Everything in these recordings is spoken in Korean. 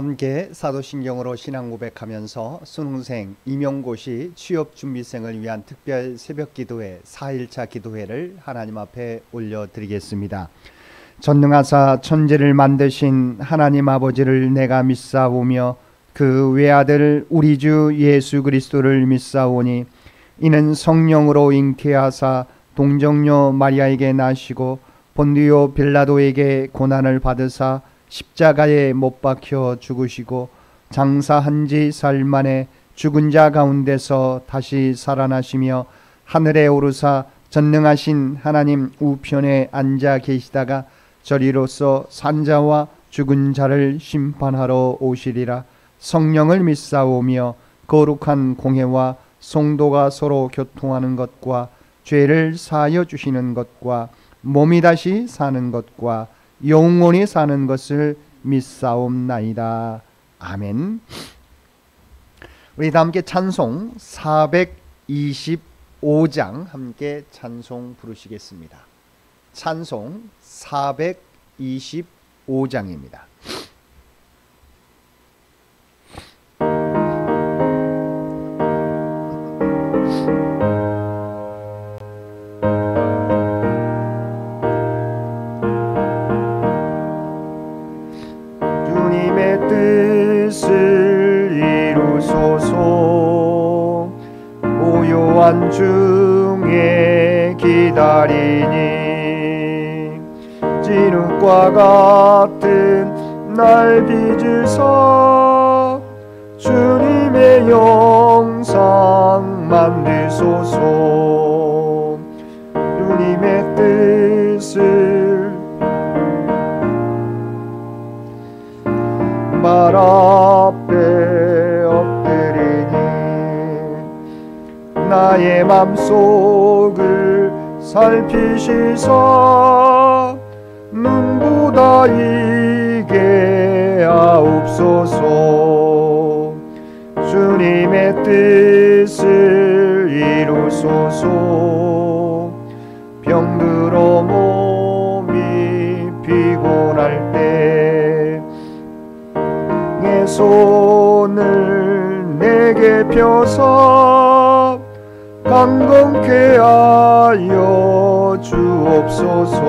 함께 사도신경으로 신앙 고백하면서 수능생, 임용고시, 취업준비생을 위한 특별 새벽기도회 4일차 기도회를 하나님 앞에 올려드리겠습니다. 전능하사 천지를 만드신 하나님 아버지를 내가 믿사오며 그 외아들 우리 주 예수 그리스도를 믿사오니 이는 성령으로 잉태하사 동정녀 마리아에게 나시고 본디오 빌라도에게 고난을 받으사 십자가에 못 박혀 죽으시고 장사한 지 사흘 만에 죽은 자 가운데서 다시 살아나시며 하늘에 오르사 전능하신 하나님 우편에 앉아 계시다가 저리로서 산자와 죽은 자를 심판하러 오시리라. 성령을 믿사오며 거룩한 공회와 성도가 서로 교통하는 것과 죄를 사하여 주시는 것과 몸이 다시 사는 것과 영원히 사는 것을 믿사옵나이다. 아멘. 우리 다 함께 찬송 425장 함께 찬송 부르시겠습니다. 찬송 425장입니다. 고요한 중에 기다리니 진흙과 같은 날 빚으사 주님의 영상 만드소서. 주님의 뜻을 말 앞에 엎드리니 나의 맘속을 살피시사 눈보다 이게 하옵소서. 주님의 뜻을 이루소서. 병들어 몸이 피곤할 때 내 손을 내게 펴서 강건케 하여 주옵소서.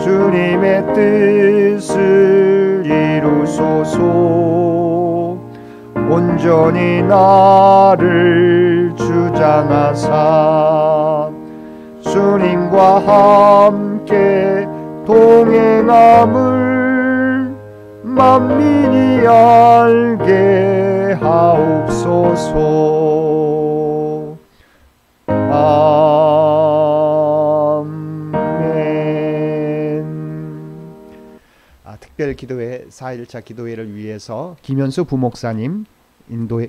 주님의 뜻을 이루소서. 온전히 나를 주장하사 주님과 함께 동행함을 만민이 알게 하옵소서. 아멘. 특별 기도회 4일차 기도회를 위해서 김현수 부목사님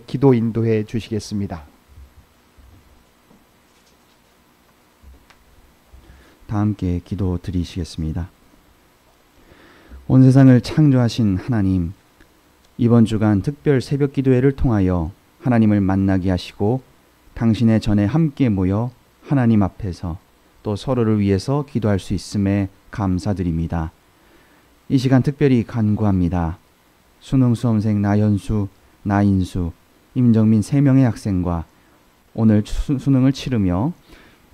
기도 인도해 주시겠습니다. 다 함께 기도 드리시겠습니다. 온 세상을 창조하신 하나님, 이번 주간 특별 새벽 기도회를 통하여 하나님을 만나게 하시고 당신의 전에 함께 모여 하나님 앞에서 또 서로를 위해서 기도할 수 있음에 감사드립니다. 이 시간 특별히 간구합니다. 수능 수험생 나연수, 나인수, 임정민 3명의 학생과 오늘 수능을 치르며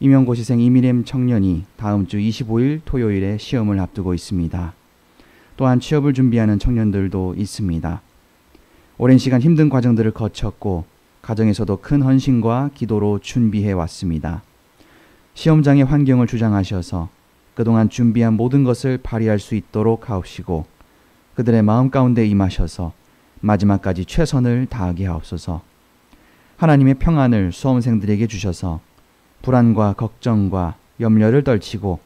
임용고시생 이미렘 청년이 다음 주 25일 토요일에 시험을 앞두고 있습니다. 또한 취업을 준비하는 청년들도 있습니다. 오랜 시간 힘든 과정들을 거쳤고 가정에서도 큰 헌신과 기도로 준비해 왔습니다. 시험장의 환경을 주장하셔서 그동안 준비한 모든 것을 발휘할 수 있도록 하옵시고 그들의 마음 가운데 임하셔서 마지막까지 최선을 다하게 하옵소서. 하나님의 평안을 수험생들에게 주셔서 불안과 걱정과 염려를 떨치고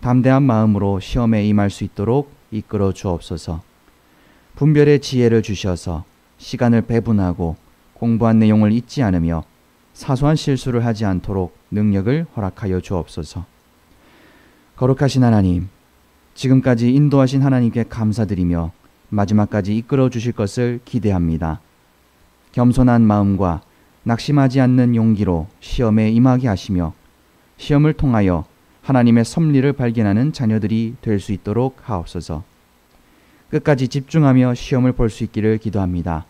담대한 마음으로 시험에 임할 수 있도록 이끌어 주옵소서. 분별의 지혜를 주셔서 시간을 배분하고 공부한 내용을 잊지 않으며 사소한 실수를 하지 않도록 능력을 허락하여 주옵소서. 거룩하신 하나님, 지금까지 인도하신 하나님께 감사드리며 마지막까지 이끌어 주실 것을 기대합니다. 겸손한 마음과 낙심하지 않는 용기로 시험에 임하게 하시며 시험을 통하여 하나님의 섭리를 발견하는 자녀들이 될 수 있도록 하옵소서. 끝까지 집중하며 시험을 볼 수 있기를 기도합니다.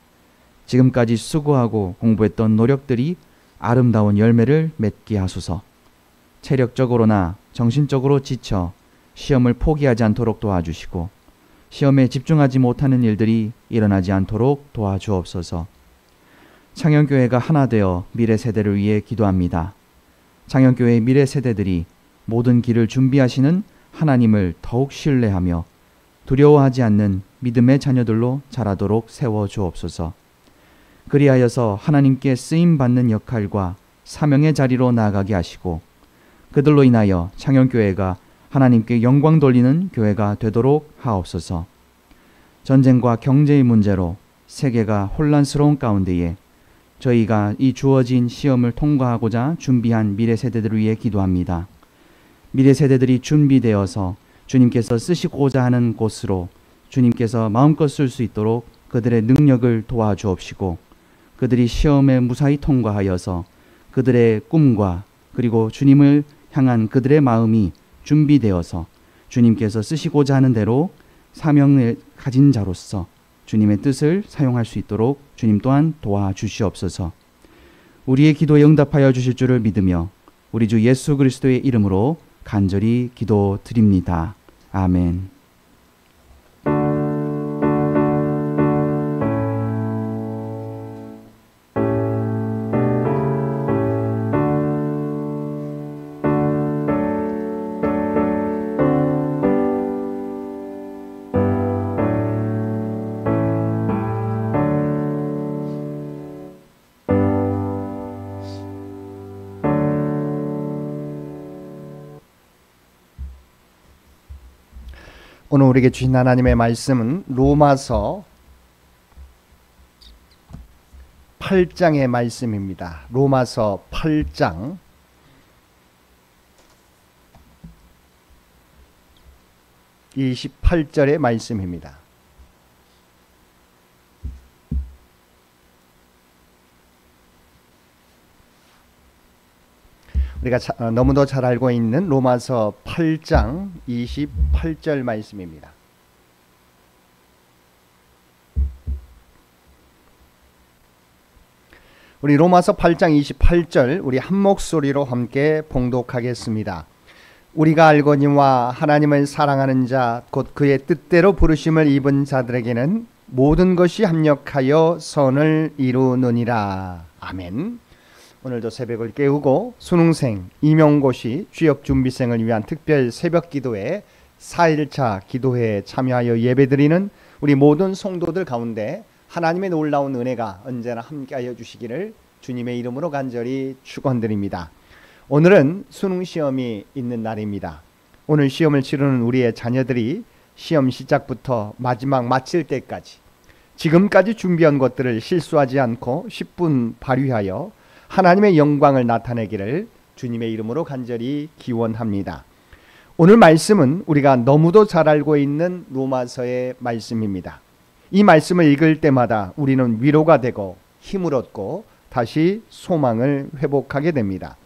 지금까지 수고하고 공부했던 노력들이 아름다운 열매를 맺게 하소서. 체력적으로나 정신적으로 지쳐 시험을 포기하지 않도록 도와주시고 시험에 집중하지 못하는 일들이 일어나지 않도록 도와주옵소서. 창현교회가 하나 되어 미래 세대를 위해 기도합니다. 창현교회의 미래 세대들이 모든 길을 준비하시는 하나님을 더욱 신뢰하며 두려워하지 않는 믿음의 자녀들로 자라도록 세워주옵소서. 그리하여서 하나님께 쓰임받는 역할과 사명의 자리로 나아가게 하시고 그들로 인하여 창현교회가 하나님께 영광 돌리는 교회가 되도록 하옵소서. 전쟁과 경제의 문제로 세계가 혼란스러운 가운데에 저희가 이 주어진 시험을 통과하고자 준비한 미래 세대들을 위해 기도합니다. 미래 세대들이 준비되어서 주님께서 쓰시고자 하는 곳으로 주님께서 마음껏 쓸 수 있도록 그들의 능력을 도와주옵시고 그들이 시험에 무사히 통과하여서 그들의 꿈과 그리고 주님을 향한 그들의 마음이 준비되어서 주님께서 쓰시고자 하는 대로 사명을 가진 자로서 주님의 뜻을 사용할 수 있도록 주님 또한 도와주시옵소서. 우리의 기도에 응답하여 주실 줄을 믿으며 우리 주 예수 그리스도의 이름으로 간절히 기도드립니다. 아멘. 오늘 우리에게 주신 하나님의 말씀은 로마서 8장의 말씀입니다. 로마서 8장 28절의 말씀입니다. 우리가 너무도 잘 알고 있는 로마서 8장 28절 말씀입니다. 우리 로마서 8장 28절 우리 한 목소리로 함께 봉독하겠습니다. 우리가 알거니와 하나님을 사랑하는 자 곧 그의 뜻대로 부르심을 입은 자들에게는 모든 것이 합력하여 선을 이루느니라. 아멘. 오늘도 새벽을 깨우고 수능생, 임용고시, 취업준비생을 위한 특별 새벽기도회 4일차 기도회에 참여하여 예배드리는 우리 모든 성도들 가운데 하나님의 놀라운 은혜가 언제나 함께하여 주시기를 주님의 이름으로 간절히 축원드립니다. 오늘은 수능시험이 있는 날입니다. 오늘 시험을 치르는 우리의 자녀들이 시험 시작부터 마지막 마칠 때까지 지금까지 준비한 것들을 실수하지 않고 10분 발휘하여 하나님의 영광을 나타내기를 주님의 이름으로 간절히 기원합니다. 오늘 말씀은 우리가 너무도 잘 알고 있는 로마서의 말씀입니다. 이 말씀을 읽을 때마다 우리는 위로가 되고 힘을 얻고 다시 소망을 회복하게 됩니다.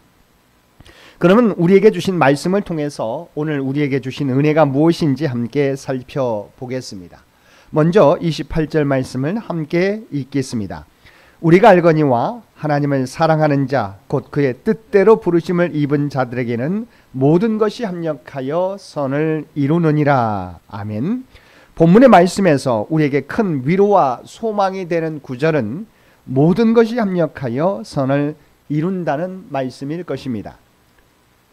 그러면 우리에게 주신 말씀을 통해서 오늘 우리에게 주신 은혜가 무엇인지 함께 살펴보겠습니다. 먼저 28절 말씀을 함께 읽겠습니다. 우리가 알거니와 하나님을 사랑하는 자 곧 그의 뜻대로 부르심을 입은 자들에게는 모든 것이 합력하여 선을 이루느니라. 아멘. 본문의 말씀에서 우리에게 큰 위로와 소망이 되는 구절은 모든 것이 합력하여 선을 이룬다는 말씀일 것입니다.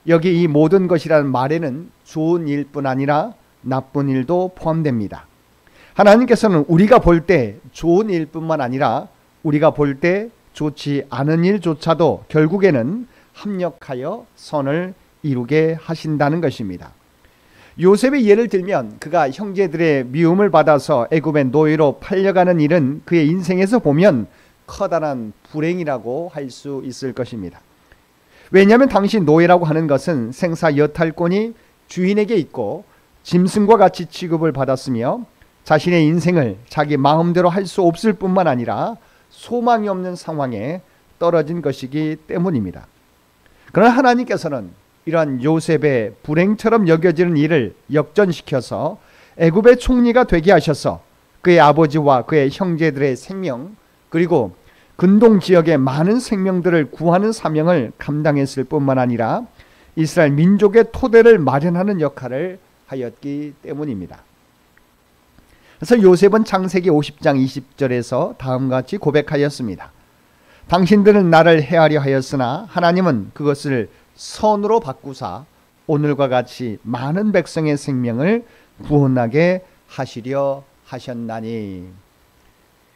여기 이 모든 것이라는 말에는 좋은 일뿐 아니라 나쁜 일도 포함됩니다. 하나님께서는 우리가 볼 때 좋은 일뿐만 아니라 우리가 볼 때 좋지 않은 일조차도 결국에는 합력하여 선을 이루게 하신다는 것입니다. 요셉의 예를 들면 그가 형제들의 미움을 받아서 애굽의 노예로 팔려가는 일은 그의 인생에서 보면 커다란 불행이라고 할 수 있을 것입니다. 왜냐하면 당시 노예라고 하는 것은 생사 여탈권이 주인에게 있고 짐승과 같이 취급을 받았으며 자신의 인생을 자기 마음대로 할 수 없을 뿐만 아니라 소망이 없는 상황에 떨어진 것이기 때문입니다. 그러나 하나님께서는 이러한 요셉의 불행처럼 여겨지는 일을 역전시켜서 애굽의 총리가 되게 하셔서 그의 아버지와 그의 형제들의 생명, 그리고 근동 지역의 많은 생명들을 구하는 사명을 감당했을 뿐만 아니라 이스라엘 민족의 토대를 마련하는 역할을 하였기 때문입니다. 그래서 요셉은 창세기 50장 20절에서 다음과 같이 고백하였습니다. 당신들은 나를 해하려 하였으나 하나님은 그것을 선으로 바꾸사 오늘과 같이 많은 백성의 생명을 구원하게 하시려 하셨나니.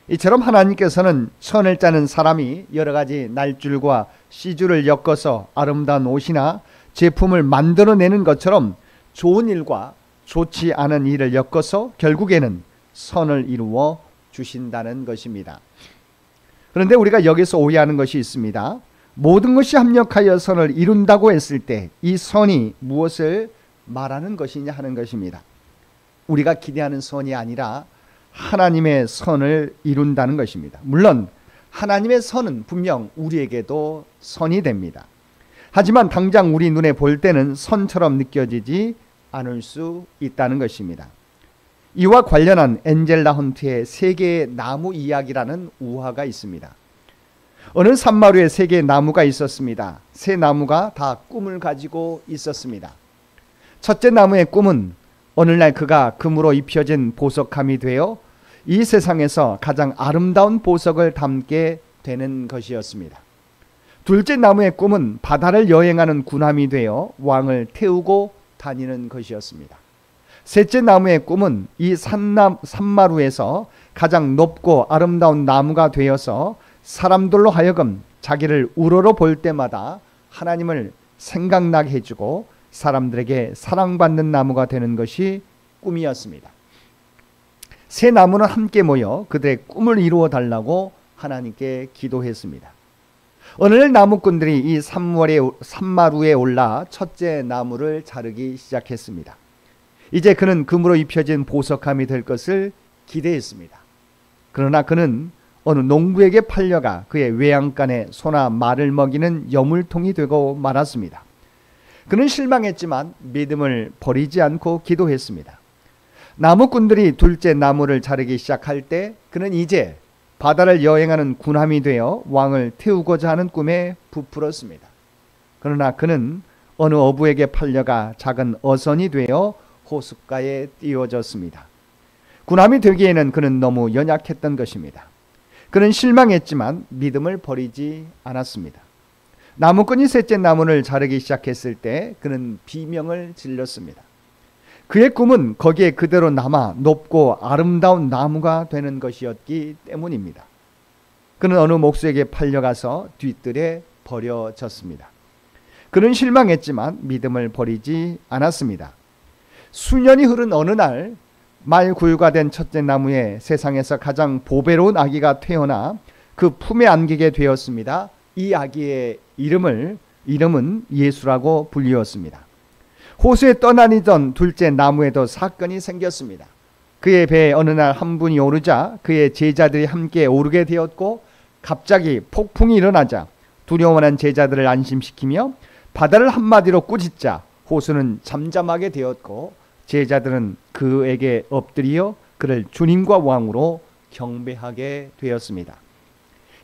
이처럼 하나님께서는 선을 짜는 사람이 여러 가지 날줄과 시줄을 엮어서 아름다운 옷이나 제품을 만들어내는 것처럼 좋은 일과 좋지 않은 일을 엮어서 결국에는 선을 이루어 주신다는 것입니다. 그런데 우리가 여기서 오해하는 것이 있습니다. 모든 것이 합력하여 선을 이룬다고 했을 때 이 선이 무엇을 말하는 것이냐 하는 것입니다. 우리가 기대하는 선이 아니라 하나님의 선을 이룬다는 것입니다. 물론 하나님의 선은 분명 우리에게도 선이 됩니다. 하지만 당장 우리 눈에 볼 때는 선처럼 느껴지지 않을 수 있다는 것입니다. 이와 관련한 엔젤라 헌트의 세계의 나무 이야기라는 우화가 있습니다. 어느 산마루에 세 개의 나무가 있었습니다. 세 나무가 다 꿈을 가지고 있었습니다. 첫째 나무의 꿈은 어느 날 그가 금으로 입혀진 보석함이 되어 이 세상에서 가장 아름다운 보석을 담게 되는 것이었습니다. 둘째 나무의 꿈은 바다를 여행하는 군함이 되어 왕을 태우고 다니는 것이었습니다. 셋째 나무의 꿈은 이 산마루에서 가장 높고 아름다운 나무가 되어서 사람들로 하여금 자기를 우러러 볼 때마다 하나님을 생각나게 해주고 사람들에게 사랑받는 나무가 되는 것이 꿈이었습니다. 세 나무는 함께 모여 그들의 꿈을 이루어 달라고 하나님께 기도했습니다. 어느 날 나무꾼들이 이 산마루에 올라 첫째 나무를 자르기 시작했습니다. 이제 그는 금으로 입혀진 보석함이 될 것을 기대했습니다. 그러나 그는 어느 농부에게 팔려가 그의 외양간에 소나 말을 먹이는 여물통이 되고 말았습니다. 그는 실망했지만 믿음을 버리지 않고 기도했습니다. 나무꾼들이 둘째 나무를 자르기 시작할 때 그는 이제 바다를 여행하는 군함이 되어 왕을 태우고자 하는 꿈에 부풀었습니다. 그러나 그는 어느 어부에게 팔려가 작은 어선이 되어 호숫가에 띄워졌습니다. 군함이 되기에는 그는 너무 연약했던 것입니다. 그는 실망했지만 믿음을 버리지 않았습니다. 나무꾼이 셋째 나무를 자르기 시작했을 때 그는 비명을 질렀습니다. 그의 꿈은 거기에 그대로 남아 높고 아름다운 나무가 되는 것이었기 때문입니다. 그는 어느 목수에게 팔려가서 뒤뜰에 버려졌습니다. 그는 실망했지만 믿음을 버리지 않았습니다. 수년이 흐른 어느 날 말구유가 된 첫째 나무에 세상에서 가장 보배로운 아기가 태어나 그 품에 안기게 되었습니다. 이 아기의 이름은 예수라고 불리웠습니다. 호수에 떠다니던 둘째 나무에도 사건이 생겼습니다. 그의 배에 어느 날 한 분이 오르자 그의 제자들이 함께 오르게 되었고 갑자기 폭풍이 일어나자 두려워하는 제자들을 안심시키며 바다를 한마디로 꾸짖자 호수는 잠잠하게 되었고 제자들은 그에게 엎드려 그를 주님과 왕으로 경배하게 되었습니다.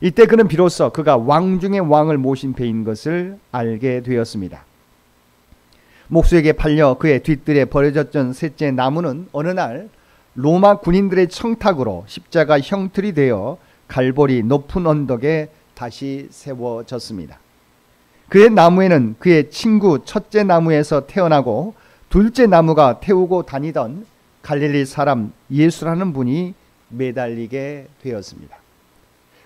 이때 그는 비로소 그가 왕 중의 왕을 모신 배인 것을 알게 되었습니다. 목수에게 팔려 그의 뒤뜰에 버려졌던 셋째 나무는 어느 날 로마 군인들의 청탁으로 십자가 형틀이 되어 갈보리 높은 언덕에 다시 세워졌습니다. 그의 나무에는 그의 친구 첫째 나무에서 태어나고 둘째 나무가 태우고 다니던 갈릴리 사람 예수라는 분이 매달리게 되었습니다.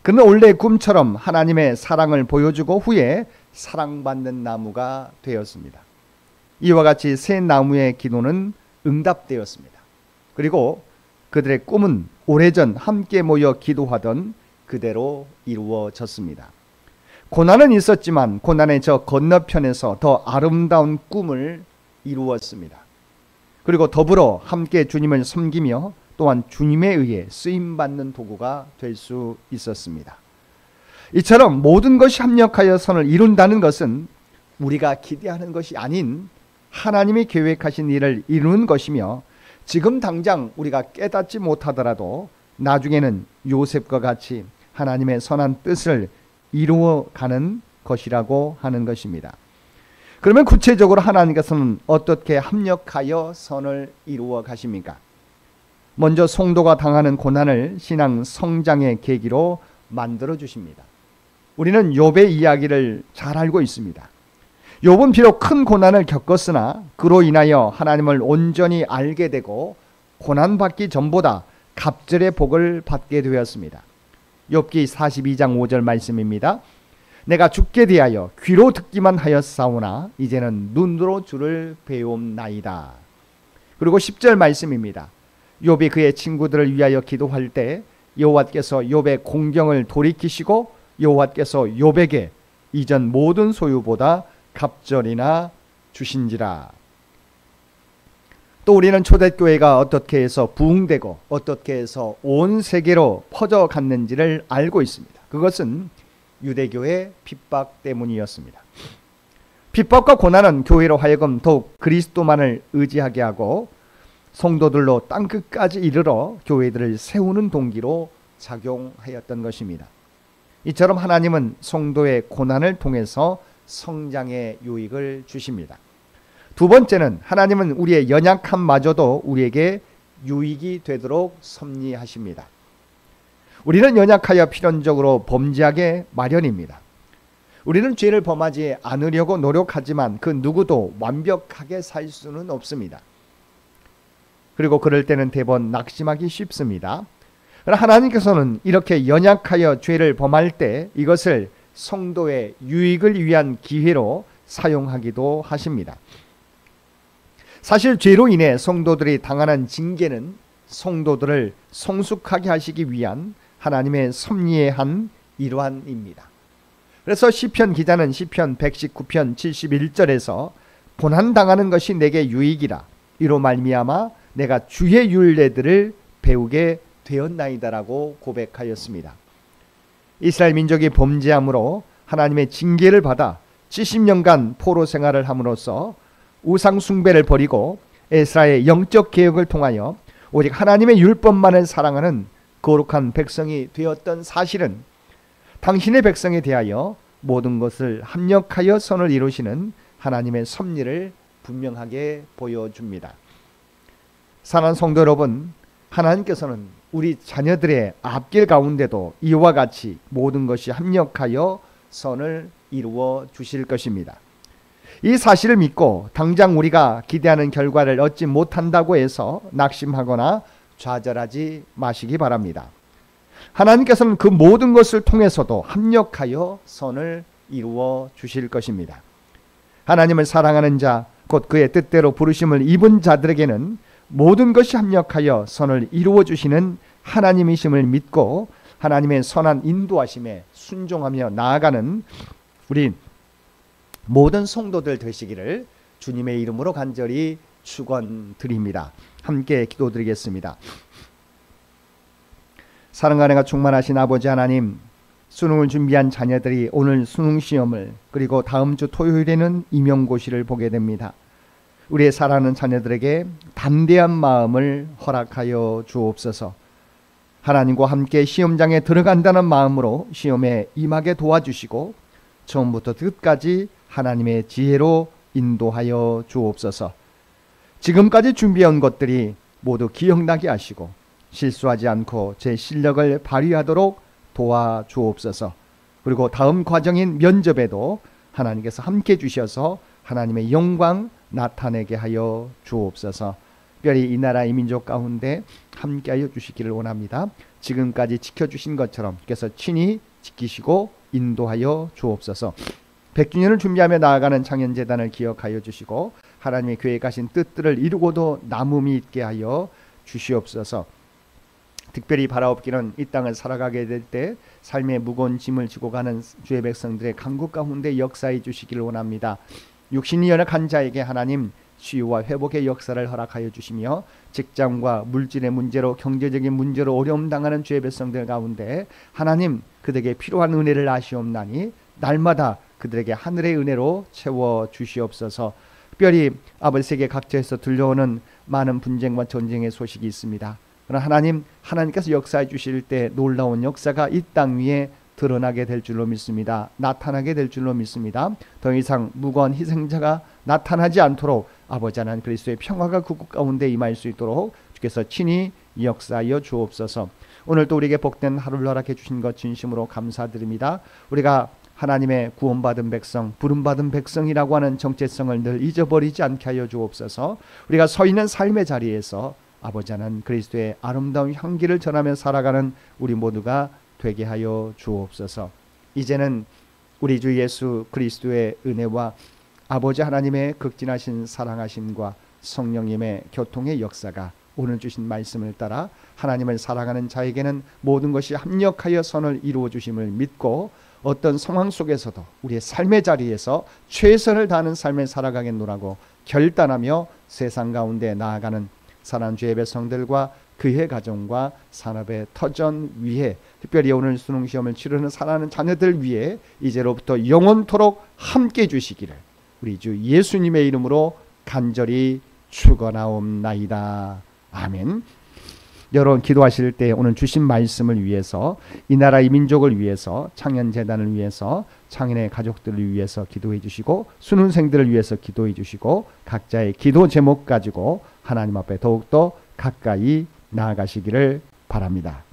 그는 원래 꿈처럼 하나님의 사랑을 보여주고 후에 사랑받는 나무가 되었습니다. 이와 같이 세 나무의 기도는 응답되었습니다. 그리고 그들의 꿈은 오래전 함께 모여 기도하던 그대로 이루어졌습니다. 고난은 있었지만 고난의 저 건너편에서 더 아름다운 꿈을 이루었습니다. 그리고 더불어 함께 주님을 섬기며 또한 주님에 의해 쓰임받는 도구가 될 수 있었습니다. 이처럼 모든 것이 합력하여 선을 이룬다는 것은 우리가 기대하는 것이 아닌 하나님이 계획하신 일을 이루는 것이며 지금 당장 우리가 깨닫지 못하더라도 나중에는 요셉과 같이 하나님의 선한 뜻을 이루어가는 것이라고 하는 것입니다. 그러면 구체적으로 하나님께서는 어떻게 합력하여 선을 이루어 가십니까? 먼저 성도가 당하는 고난을 신앙 성장의 계기로 만들어 주십니다. 우리는 욥의 이야기를 잘 알고 있습니다. 욥은 비록 큰 고난을 겪었으나 그로 인하여 하나님을 온전히 알게 되고 고난받기 전보다 갑절의 복을 받게 되었습니다. 욥기 42장 5절 말씀입니다. 내가 죽게 대하여 귀로 듣기만 하였사오나 이제는 눈으로 주를 배움나이다. 그리고 10절 말씀입니다. 욥이 그의 친구들을 위하여 기도할 때 여호와께서 욥의 공경을 돌이키시고 여호와께서 욥에게 이전 모든 소유보다 갑절이나 주신지라. 또 우리는 초대교회가 어떻게 해서 부흥되고 어떻게 해서 온 세계로 퍼져갔는지를 알고 있습니다. 그것은 유대교의 핍박 때문이었습니다. 핍박과 고난은 교회로 하여금 더욱 그리스도만을 의지하게 하고 성도들로 땅끝까지 이르러 교회들을 세우는 동기로 작용하였던 것입니다. 이처럼 하나님은 성도의 고난을 통해서 성장의 유익을 주십니다. 두 번째는 하나님은 우리의 연약함마저도 우리에게 유익이 되도록 섭리하십니다. 우리는 연약하여 필연적으로 범죄하게 마련입니다. 우리는 죄를 범하지 않으려고 노력하지만 그 누구도 완벽하게 살 수는 없습니다. 그리고 그럴 때는 대번 낙심하기 쉽습니다. 그러나 하나님께서는 이렇게 연약하여 죄를 범할 때 이것을 성도의 유익을 위한 기회로 사용하기도 하십니다. 사실 죄로 인해 성도들이 당하는 징계는 성도들을 성숙하게 하시기 위한 하나님의 섭리의 한 일환입니다. 그래서 시편 기자는 시편 119편 71절에서 고난당하는 것이 내게 유익이라 이로 말미암아 내가 주의 율례들을 배우게 되었나이다라고 고백하였습니다. 이스라엘 민족이 범죄함으로 하나님의 징계를 받아 70년간 포로 생활을 함으로써 우상 숭배를 버리고 에스라의 영적 개혁을 통하여 오직 하나님의 율법만을 사랑하는 거룩한 백성이 되었던 사실은 당신의 백성에 대하여 모든 것을 합력하여 선을 이루시는 하나님의 섭리를 분명하게 보여줍니다. 사랑하는 성도 여러분, 하나님께서는 우리 자녀들의 앞길 가운데도 이와 같이 모든 것이 합력하여 선을 이루어 주실 것입니다. 이 사실을 믿고 당장 우리가 기대하는 결과를 얻지 못한다고 해서 낙심하거나 좌절하지 마시기 바랍니다. 하나님께서는 그 모든 것을 통해서도 합력하여 선을 이루어 주실 것입니다. 하나님을 사랑하는 자, 곧 그의 뜻대로 부르심을 입은 자들에게는 모든 것이 합력하여 선을 이루어 주시는 하나님이심을 믿고 하나님의 선한 인도하심에 순종하며 나아가는 우리 모든 성도들 되시기를 주님의 이름으로 간절히 축원드립니다. 함께 기도드리겠습니다. 사랑과 은혜가 충만하신 아버지 하나님, 수능을 준비한 자녀들이 오늘 수능 시험을 그리고 다음 주 토요일에는 임용고시를 보게 됩니다. 우리의 사랑하는 자녀들에게 담대한 마음을 허락하여 주옵소서. 하나님과 함께 시험장에 들어간다는 마음으로 시험에 임하게 도와주시고 처음부터 끝까지 하나님의 지혜로 인도하여 주옵소서. 지금까지 준비한 것들이 모두 기억나게 하시고 실수하지 않고 제 실력을 발휘하도록 도와주옵소서. 그리고 다음 과정인 면접에도 하나님께서 함께 주셔서 하나님의 영광 나타내게 하여 주옵소서. 특별히 이 나라 이 민족 가운데 함께하여 주시기를 원합니다. 지금까지 지켜주신 것처럼 주께서 친히 지키시고 인도하여 주옵소서. 100주년을 준비하며 나아가는 창현재단을 기억하여 주시고 하나님의 교회에 가신 뜻들을 이루고도 남음이 있게 하여 주시옵소서. 특별히 바라옵기는 이 땅을 살아가게 될 때 삶의 무거운 짐을 지고 가는 주의 백성들의 간구 가운데 역사해 주시기를 원합니다. 육신이 연약한 자에게 하나님 치유와 회복의 역사를 허락하여 주시며 직장과 물질의 문제로 경제적인 문제로 어려움 당하는 주의 백성들 가운데 하나님 그들에게 필요한 은혜를 아시옵나니 날마다 그들에게 하늘의 은혜로 채워 주시옵소서. 특별히 아버지 세계 각지에서 들려오는 많은 분쟁과 전쟁의 소식이 있습니다. 그러나 하나님께서 역사해 주실 때 놀라운 역사가 이 땅 위에 드러나게 될 줄로 믿습니다. 나타나게 될 줄로 믿습니다. 더 이상 무고한 희생자가 나타나지 않도록 아버지 하나님 그리스도의 평화가 국국 가운데 임할 수 있도록 주께서 친히 역사하여 주옵소서. 오늘도 우리에게 복된 하루를 허락해 주신 것 진심으로 감사드립니다. 우리가 하나님의 구원받은 백성, 부름받은 백성이라고 하는 정체성을 늘 잊어버리지 않게 하여 주옵소서. 우리가 서 있는 삶의 자리에서 아버지 하나님 그리스도의 아름다운 향기를 전하며 살아가는 우리 모두가 되게 하여 주옵소서. 이제는 우리 주 예수 그리스도의 은혜와 아버지 하나님의 극진하신 사랑하심과 성령님의 교통의 역사가 오늘 주신 말씀을 따라 하나님을 사랑하는 자에게는 모든 것이 합력하여 선을 이루어 주심을 믿고 어떤 상황 속에서도 우리의 삶의 자리에서 최선을 다하는 삶을 살아가겠노라고 결단하며 세상 가운데 나아가는 사랑하는 주의 백성들과 그의 가정과 산업의 터전 위에 특별히 오늘 수능시험을 치르는 사랑하는 자녀들 위해 이제로부터 영원토록 함께 해주시기를 우리 주 예수님의 이름으로 간절히 축원하옵나이다. 아멘. 여러분 기도하실 때 오늘 주신 말씀을 위해서 이 나라 이 민족을 위해서 창현재단을 위해서 창현의 가족들을 위해서 기도해 주시고 수능생들을 위해서 기도해 주시고 각자의 기도 제목 가지고 하나님 앞에 더욱더 가까이 나아가시기를 바랍니다.